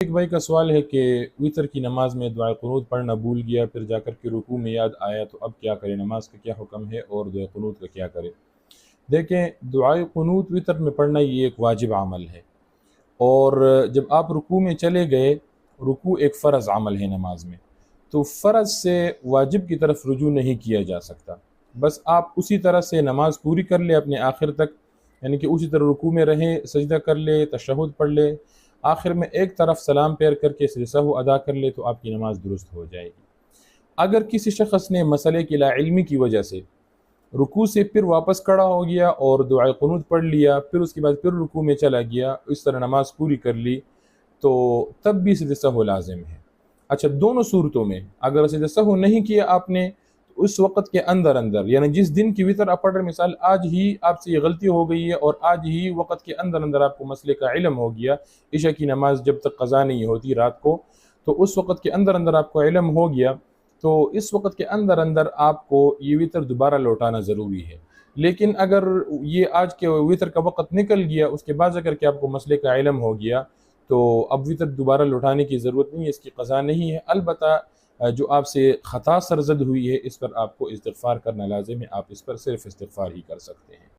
ایک بھائی کا سوال ہے کہ وطر کی نماز میں دعائے قنوت پڑھنا بھول گیا، پھر جا کر کے رکوع میں یاد آیا تو اب کیا کرے، نماز کا کیا حکم ہے اور دعائے قنوت کا کیا کرے؟ دیکھیں، دعائے قنوت وطر میں پڑھنا یہ ایک واجب عمل ہے، اور جب آپ رکوع میں چلے گئے، رکوع ایک فرض عمل ہے نماز میں، تو فرض سے واجب کی طرف رجوع نہیں کیا جا سکتا، بس آپ اسی طرح سے نماز پوری کر لیں اپنے آخر تک، یعنی کہ اسی طرح رکوع میں رہیں، سجدہ کر لے، تشہد پڑھ لے، آخر میں ایک طرف سلام پیر کر کے سہو ادا کر لے تو آپ کی نماز درست ہو جائے گی۔ اگر کسی شخص نے مسئلے کی لا علمی کی وجہ سے رکوع سے پھر واپس کھڑا ہو گیا اور دعائے قنوت پڑھ لیا، پھر اس کے بعد پھر رکوع میں چلا گیا، اس طرح نماز پوری کر لی، تو تب بھی سجدہ سہو لازم ہے۔ اچھا، دونوں صورتوں میں اگر سجدہ سہو نہیں کیا آپ نے تو اس وقت کے اندر یعنی جس دن کی وطر آپ پڑھ رہے، مثال آج ہی آپ سے یہ غلطی ہو گئی ہے اور آج ہی وقت کے اندر آپ کو مسئلے کا علم ہو گیا، عشاء کی نماز جب تک قضا نہیں ہوتی رات کو، تو اس وقت کے اندر آپ کو علم ہو گیا، تو اس وقت کے اندر آپ کو یہ وطر دوبارہ لوٹانا ضروری ہے۔ لیکن اگر یہ آج کے وطر کا وقت نکل گیا، اس کے بعد اگر کہ آپ کو مسئلے کا علم ہو گیا، تو اب وطر دوبارہ لوٹانے کی ضرورت نہیں ہے، اس کی قضا نہیں ہے۔ البتہ جو آپ سے خطا سرزد ہوئی ہے، اس پر آپ کو استغفار کرنا لازم ہے، آپ اس پر صرف استغفار ہی کر سکتے ہیں۔